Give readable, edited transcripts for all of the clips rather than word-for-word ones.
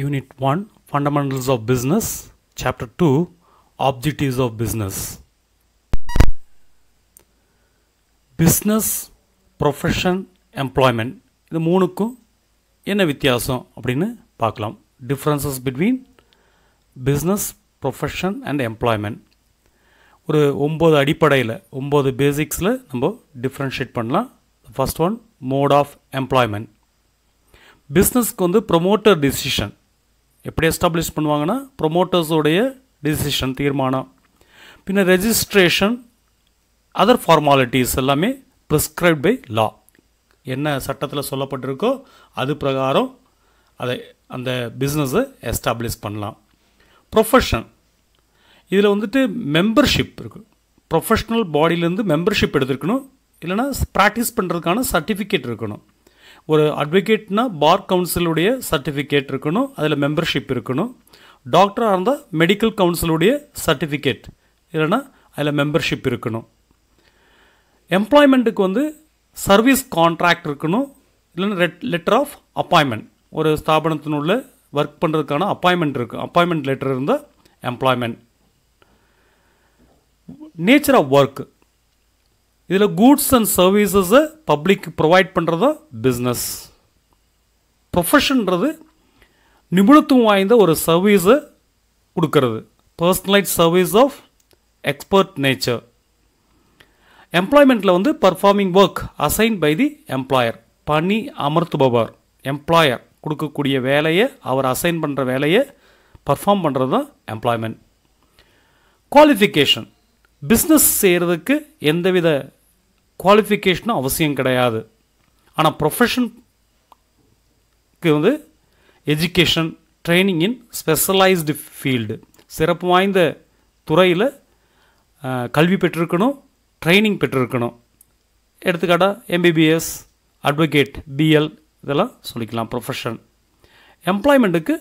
Unit 1 Fundamentals of Business, Chapter 2 Objectives of Business. Business, Profession, Employment. இது மூணுக்கும் என்ன வித்தியாசம் அப்படின்னு பார்க்கலாம். Differences between Business, Profession and Employment. ஒரு 9 அடிப்படையில் 9 பேசிக்ஸில் நம்ம டிஃப்ரென்ஷியேட் பண்ணலாம். First one mode of employment. பிஸ்னஸ்க்கு வந்து ப்ரொமோட்டர் டிசிஷன் எப்படி எஸ்டாப்ளிஷ் பண்ணுவாங்கன்னா ப்ரொமோட்டர்ஸோடைய டிசிஷன் தீர்மானம், பின்ன ரெஜிஸ்ட்ரேஷன், அதர் ஃபார்மாலிட்டிஸ் எல்லாமே ப்ரிஸ்கிரைப்ட் பை லா. என்ன சட்டத்தில் சொல்லப்பட்டிருக்கோ அது பிரகாரம் அதை அந்த பிஸ்னஸை எஸ்டாப்ளிஷ் பண்ணலாம். ப்ரொஃபஷன் இதில் வந்துட்டு மெம்பர்ஷிப் இருக்குது. ப்ரொஃபஷ்னல் பாடியிலேருந்து மெம்பர்ஷிப் எடுத்துருக்கணும், இல்லைனா ப்ராக்டிஸ் பண்ணுறதுக்கான சர்டிஃபிகேட் இருக்கணும். ஒரு அட்வொகேட்னா பார் கவுன்சிலுடைய சர்டிஃபிகேட் இருக்கணும், அதில் மெம்பர்ஷிப் இருக்கணும். டாக்டராக இருந்தால் மெடிக்கல் கவுன்சிலுடைய சர்டிஃபிகேட் இல்லைனா அதில் மெம்பர்ஷிப் இருக்கணும். எம்ப்ளாய்மெண்ட்டுக்கு வந்து சர்வீஸ் கான்ட்ராக்ட் இருக்கணும், இல்லைன்னா லெட்டர் ஆஃப் அப்பாயின்மெண்ட். ஒரு ஸ்தாபனத்தினுள்ள ஒர்க் பண்ணுறதுக்கான அப்பாயின்மெண்ட் இருக்குது, அப்பாயின்மெண்ட் லெட்டர் இருந்தால் எம்ப்ளாய்மெண்ட். நேச்சர் ஆஃப் ஒர்க் இதில் கூட்ஸ் அண்ட் சர்வீசஸை பப்ளிக் ப்ரொவைட் பண்ணுறது தான் பிஸ்னஸ். ப்ரொஃபஷன்றது நிபுணத்துவம் வாய்ந்த ஒரு சர்வீஸை கொடுக்கறது, personalise service of expert nature. எம்ப்ளாய்மெண்ட்டில் வந்து performing work assign by the employer, பணி அமர்த்துபவர். எம்ப்ளாயர் கொடுக்கக்கூடிய வேலையை, அவர் அசைன் பண்ணுற வேலையை பர்ஃபார்ம் பண்ணுறது தான் எம்ப்ளாய்மெண்ட். குவாலிஃபிகேஷன் பிஸ்னஸ் செய்கிறதுக்கு எந்தவித குவாலிஃபிகேஷனும் அவசியம் கிடையாது. ஆனால் ப்ரொஃபஷனுக்கு வந்து எஜுகேஷன், ட்ரைனிங் இன் ஸ்பெஷலைஸ்டு ஃபீல்டு, சிறப்பு வாய்ந்த துறையில் கல்வி பெற்றிருக்கணும், ட்ரைனிங் பெற்றிருக்கணும். எடுத்துக்காட்டாக எம்பிபிஎஸ், அட்வொகேட், பிஎல் இதெல்லாம் சொல்லிக்கலாம் ப்ரொஃபஷன். எம்ப்ளாய்மெண்ட்டுக்கு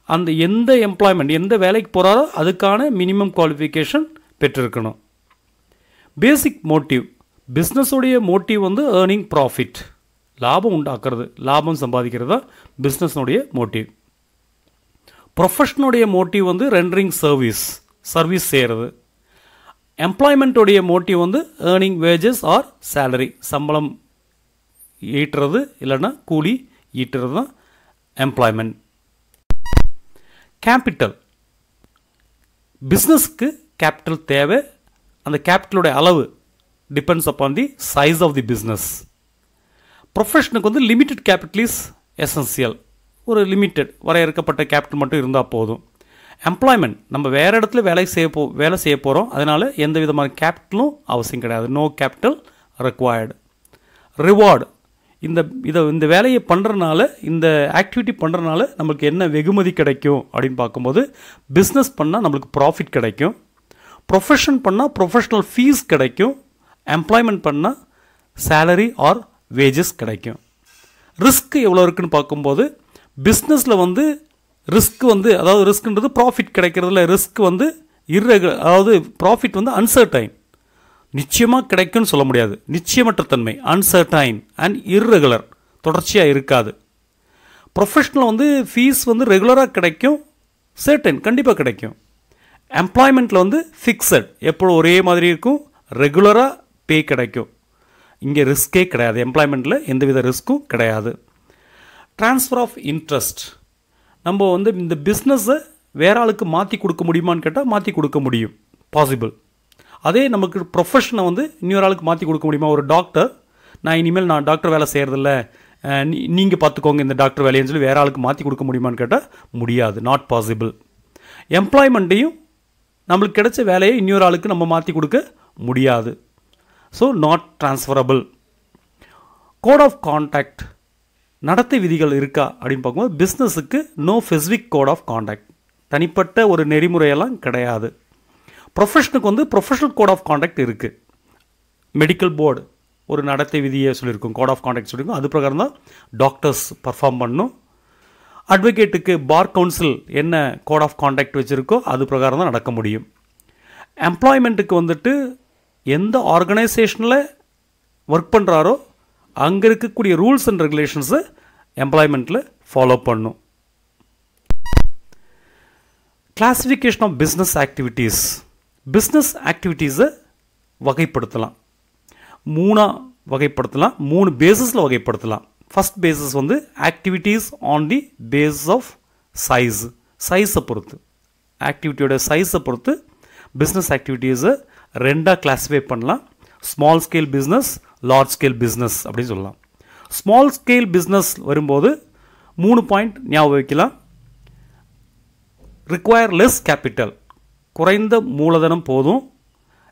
அந்த எந்த எம்ப்ளாய்மெண்ட் எந்த வேலைக்கு போகிறாரோ அதுக்கான மினிமம் குவாலிஃபிகேஷன் பெற்றிருக்கணும். பேசிக் மோட்டிவ் பிஸ்னஸுடைய மோட்டிவ் வந்து ஏர்னிங் ப்ராஃபிட், லாபம் உண்டாக்குறது, லாபம் சம்பாதிக்கிறது தான் பிஸ்னஸ்னுடைய மோட்டிவ். ப்ரொஃபஷனுடைய மோட்டிவ் வந்து ரெண்டரிங் சர்வீஸ், சர்வீஸ் செய்கிறது. எம்ப்ளாய்மெண்ட்டுடைய மோட்டிவ் வந்து ஏர்னிங் வேஜஸ் ஆர் சேலரி, சம்பளம் ஈட்டுறது இல்லைன்னா கூலி ஈட்டுறது தான் எம்ப்ளாய்மெண்ட். கேபிட்டல் பிஸ்னஸ்க்கு கேபிட்டல் தேவை, அந்த கேபிட்டலோட அளவு depends upon the size of the business. ப்ரொஃபஷனுக்கு வந்து லிமிட்டட் கேபிட்டல் இஸ் எசென்சியல், ஒரு லிமிட்டட் வரையறுக்கப்பட்ட கேபிட்டல் மட்டும் இருந்தால் போதும். எம்ப்ளாய்மெண்ட் நம்ம வேறு இடத்துல வேலை செய்ய போகிறோம், அதனால் எந்த விதமான கேபிட்டலும் அவசியம் கிடையாது, நோ கேபிட்டல் ரெக்வயர்டு. ரிவார்டு இந்த வேலையை பண்ணுறதுனால, இந்த ஆக்டிவிட்டி பண்ணுறதுனால நம்மளுக்கு என்ன வெகுமதி கிடைக்கும் அப்படின்னு பார்க்கும்போது பிஸ்னஸ் பண்ணால் நம்மளுக்கு ப்ராஃபிட் கிடைக்கும், ப்ரொஃபஷன் பண்ணால் ப்ரொஃபஷ்னல் ஃபீஸ் கிடைக்கும், எம்ப்ளாய்மெண்ட் பண்ணால் சேலரி ஆர் வேஜஸ் கிடைக்கும். ரிஸ்க் எவ்வளோ இருக்குன்னு பார்க்கும்போது பிஸ்னஸில் வந்து ரிஸ்க் வந்து, அதாவது ரிஸ்க்ன்றது ப்ராஃபிட் கிடைக்கிறதுல ரிஸ்க் வந்து அதாவது ப்ராஃபிட் வந்து அன்சர்டைன், நிச்சயமாக கிடைக்கும்னு சொல்ல முடியாது, நிச்சயமற்ற தன்மை, அன்சர்டைன் அண்ட் இர்ரெகுலர், தொடர்ச்சியாக இருக்காது. ப்ரொஃபஷனல் வந்து ஃபீஸ் வந்து ரெகுலராக கிடைக்கும், சர்டைன் கண்டிப்பாக கிடைக்கும். எம்ப்ளாய்மெண்ட்டில் வந்து ஃபிக்ஸட், எப்போ ஒரே மாதிரி இருக்கும், ரெகுலராக பே கிடைக்கும். இங்கே ரிஸ்கே கிடையாது, எம்ப்ளாய்மெண்ட்டில் எந்தவித ரிஸ்க்கும் கிடையாது. ட்ரான்ஸ்ஃபர் ஆஃப் இன்ட்ரெஸ்ட், நம்ம வந்து இந்த பிஸ்னஸை வேற ஆளுக்கு மாற்றி கொடுக்க முடியுமான்னு கேட்டால் மாற்றி கொடுக்க முடியும், பாசிபிள். அதே நமக்கு ப்ரொஃபஷனை வந்து இன்னொரு ஆளுக்கு மாற்றி கொடுக்க முடியுமா? ஒரு டாக்டர், இனிமேல் நான் டாக்டர் வேலை செய்கிறதில்ல, நீங்கள் பார்த்துக்கோங்க இந்த டாக்டர் வேலைன்னு சொல்லி வேற ஆளுக்கு மாற்றி கொடுக்க முடியுமான்னு கேட்டால் முடியாது, நாட் பாசிபிள். எம்ப்ளாய்மெண்ட்டையும் நம்மளுக்கு கிடைச்ச வேலையை இன்னொரு ஆளுக்கு நம்ம மாற்றி கொடுக்க முடியாது, so not transferable. Code of contact, நடத்தை விதிகள் இருக்கா அப்படின்னு பார்க்கும்போது பிஸ்னஸுக்கு no specific code of contact, தனிப்பட்ட ஒரு நெறிமுறையெல்லாம் கிடையாது. ப்ரொஃபஷனுக்கு வந்து ப்ரொஃபஷனல் கோட் ஆஃப் கான்டாக்ட் இருக்குது. மெடிக்கல் போர்டு ஒரு நடத்தை விதியை சொல்லியிருக்கோம், கோட் ஆஃப் கான்டாக்ட் சொல்லியிருக்கோம், அது பிரகாரம் தான் டாக்டர்ஸ் பர்ஃபார்ம் பண்ணணும். அட்வொகேட்டுக்கு பார் கவுன்சில் என்ன கோட் ஆஃப் கான்டாக்ட் வச்சுருக்கோ அது பிரகாரம் தான் நடக்க முடியும். எம்ப்ளாய்மெண்ட்டுக்கு வந்துட்டு எந்த ஆர்கனைசேஷனில் ஒர்க் பண்ணுறாரோ அங்கே இருக்கக்கூடிய ரூல்ஸ் அண்ட் ரெகுலேஷன்ஸை எம்ப்ளாய்மெண்ட்டில் ஃபாலோ பண்ணும். Classification of business activities. Business ஆக்டிவிட்டீஸை வகைப்படுத்தலாம், வகைப்படுத்தலாம், 3 பேசிஸில் வகைப்படுத்தலாம். ஃபர்ஸ்ட் பேசிஸ் வந்து activities on the basis of சைஸை பொறுத்து, ஆக்டிவிட்டியோட சைஸை பொறுத்து பிஸ்னஸ் ஆக்டிவிட்டீஸை 2ஆக கிளாஸிஃபை பண்ணலாம். Small scale business, large scale business அப்படின்னு சொல்லலாம். ஸ்மால் ஸ்கேல் பிஸ்னஸ் வரும்போது 3 பாயிண்ட் ஞாபகம் வைக்கலாம். ரிக்வயர் லெஸ் கேபிட்டல், குறைந்த மூலதனம் போதும்.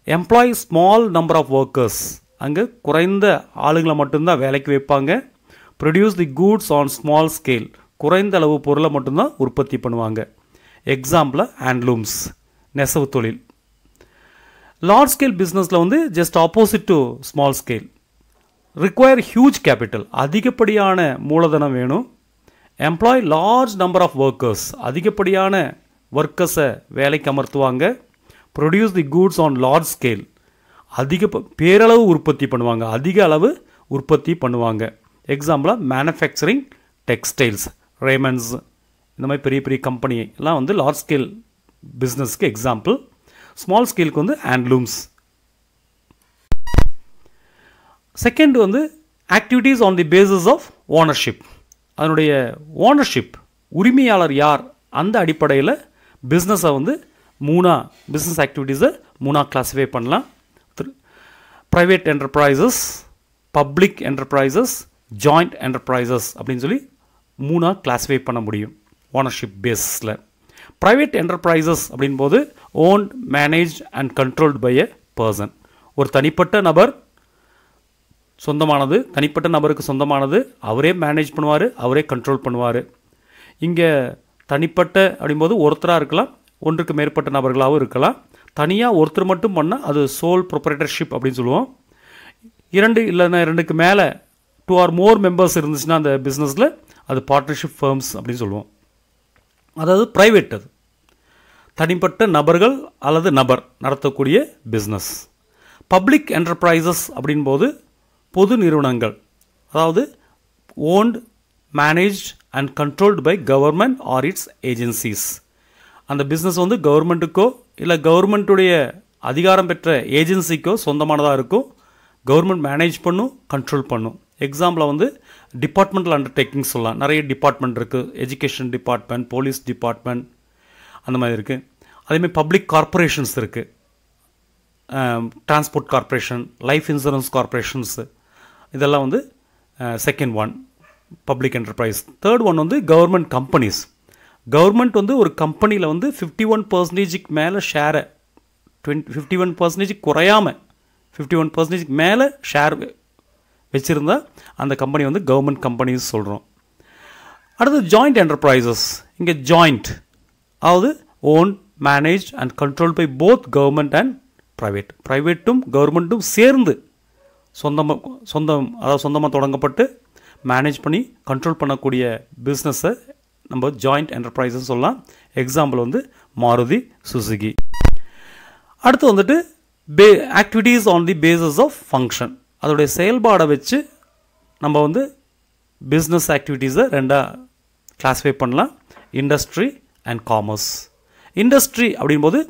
Employ small number of workers, அங்கே குறைந்த ஆளுங்களை மட்டும்தான் வேலைக்கு வைப்பாங்க. Produce the goods on small scale, குறைந்த அளவு பொருளை மட்டும்தான் உற்பத்தி பண்ணுவாங்க. எக்ஸாம்பிள் ஹேண்ட்லூம்ஸ், நெசவு தொழில். லார்ஜ் ஸ்கேல் பிஸ்னஸில் வந்து just opposite to small scale. Require huge capital, அதிகப்படியான மூலதனம் வேணும். Employ large number of workers, அதிகப்படியான ஒர்க்கர்ஸை வேலைக்கு அமர்த்துவாங்க. Produce the goods on large scale, பேரளவு உற்பத்தி பண்ணுவாங்க, அதிக அளவு உற்பத்தி பண்ணுவாங்க. எக்ஸாம்பிளாக மேனுஃபேக்சரிங், டெக்ஸ்டைல்ஸ், ரேமண்ட்ஸ், இந்த மாதிரி பெரிய பெரிய கம்பெனி எல்லாம் வந்து லார்ஜ் ஸ்கேல் பிஸ்னஸ்க்கு எக்ஸாம்பிள். ஸ்மால் ஸ்கேலுக்கு வந்து ஹேண்ட்லூம்ஸ். செகண்ட் வந்து activities on the basis of ownership. அதனுடைய ஓனர்ஷிப், உரிமையாளர் யார், அந்த அடிப்படையில் பிஸ்னஸை வந்து பிஸ்னஸ் ஆக்டிவிட்டீஸை 3ஆக கிளாஸிஃபை பண்ணலாம். Private enterprises, public enterprises, joint enterprises அப்படின்னு சொல்லி 3ஆக கிளாஸிஃபை பண்ண முடியும் ஓனர்ஷிப் பேஸில். ப்ரைவேட் என்டர்பிரைசஸ் அப்படின் போது owned, manage and controlled by a person. ஒரு தனிப்பட்ட நபர் சொந்தமானது, தனிப்பட்ட நபருக்கு சொந்தமானது, அவரே மேனேஜ் பண்ணுவார், அவரே கண்ட்ரோல் பண்ணுவார். இங்கே தனிப்பட்ட அப்படின்போது ஒருத்தராக இருக்கலாம், ஒன்றுக்கு மேற்பட்ட நபர்களாகவும் இருக்கலாம். தனியாக ஒருத்தர் மட்டும் பண்ணால் அது சோல் ப்ரொப்ரைட்டர்ஷிப் அப்படின்னு சொல்லுவோம். 2 இல்லைன்னா 2க்கு மேலே 2 or more மெம்பர்ஸ் இருந்துச்சுன்னா அந்த பிஸ்னஸில் அது பார்ட்னர்ஷிப் ஃபர்ம்ஸ் அப்படின்னு சொல்லுவோம். அதாவது ப்ரைவேட், அது தனிப்பட்ட நபர்கள் அல்லது நபர் நடத்தக்கூடிய பிஸ்னஸ். பப்ளிக் என்டர்பிரைசஸ் அப்படின்போது பொது நிறுவனங்கள், அதாவது owned, managed and controlled by government or its agencies. அந்த பிஸ்னஸ் வந்து கவர்மெண்ட்டுக்கோ இல்லை கவர்மெண்ட்டுடைய அதிகாரம் பெற்ற ஏஜென்சிக்கோ சொந்தமானதாக இருக்கும். கவர்மெண்ட் மேனேஜ் பண்ணும், கண்ட்ரோல் பண்ணும். எக்ஸாம்பிளாக வந்து டிபார்ட்மெண்டல் அண்டர்டேக்கிங் சொல்லலாம். நிறைய டிபார்ட்மெண்ட் இருக்குது, எஜுகேஷன் டிபார்ட்மெண்ட், போலீஸ் டிபார்ட்மெண்ட், அந்த மாதிரி இருக்குது. அதேமாதிரி பப்ளிக் கார்பரேஷன்ஸ் இருக்குது, டிரான்ஸ்போர்ட் கார்பரேஷன், லைஃப் இன்சூரன்ஸ் கார்பரேஷன்ஸு, இதெல்லாம் வந்து second one public enterprise. Third one வந்து கவர்மெண்ட் கம்பெனிஸ். கவர்மெண்ட் வந்து ஒரு கம்பெனியில் வந்து 51% மேலே ஷேரை, 51% குறையாமல் 51% மேலே ஷேர் வச்சுருந்தா அந்த கம்பெனி வந்து கவர்மெண்ட் கம்பெனிஸ் சொல்கிறோம். அடுத்து ஜாயிண்ட் என்டர்பிரைசஸ். இங்கே ஜாயிண்ட், அதாவது own, manage and control by both government and private. ப்ரைவேட்டும் கவர்மெண்ட்டும் சேர்ந்து சொந்தமாக தொடங்கப்பட்டு மேனேஜ் பண்ணி கண்ட்ரோல் பண்ணக்கூடிய பிஸ்னஸை நம்ம ஜாயிண்ட் என்டர்பிரைசஸ் சொல்லலாம். எக்ஸாம்பிள் வந்து மாருதி சுசுகி. அடுத்து வந்துட்டு activities on the basis of function. அதோடைய செயல்பாடை வச்சு நம்ம வந்து பிஸ்னஸ் ஆக்டிவிட்டீஸை 2ஆக கிளாஸிஃபை பண்ணலாம். Industry and commerce. இண்டஸ்ட்ரி அப்படின்போது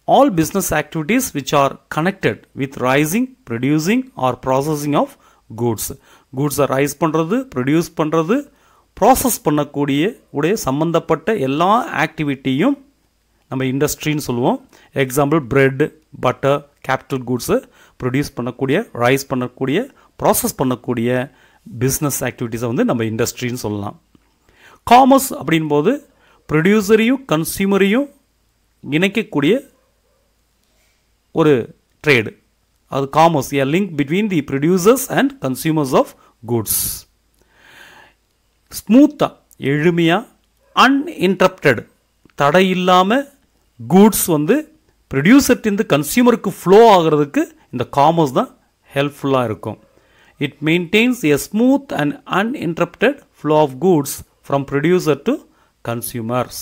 all business activities which are connected with raising, producing or processing of goods. Goods rice பண்ணுறது, ப்ரொடியூஸ் பண்ணுறது, ப்ராசஸ் பண்ணக்கூடிய சம்மந்தப்பட்ட எல்லா ஆக்டிவிட்டியும் நம்ம இண்டஸ்ட்ரின்னு சொல்லுவோம். Example bread, butter, capital goods produce பண்ணக்கூடிய, ரைஸ் பண்ணக்கூடிய, ப்ராசஸ் பண்ணக்கூடிய பிஸ்னஸ் ஆக்டிவிட்டீஸை வந்து நம்ம இண்டஸ்ட்ரின்னு சொல்லலாம். காமர்ஸ் அப்படின்போது ப்ரொடியூசரையும் கன்சியூமரையும் இணைக்கக்கூடிய ஒரு ட்ரேடு, அது commerce, a link between the producers and consumers of goods. ஸ்மூத்தாக, எளிமையாக, அன்இன்டரப்டட், தடை இல்லாமல் கூட்ஸ் வந்து ப்ரொடியூசர்லேருந்து கன்சியூமருக்கு ஃப்ளோ ஆகிறதுக்கு இந்த காமர்ஸ் தான் ஹெல்ப்ஃபுல்லாக இருக்கும். It maintenance a smooth and uninterrupted flow of goods from producer to consumers.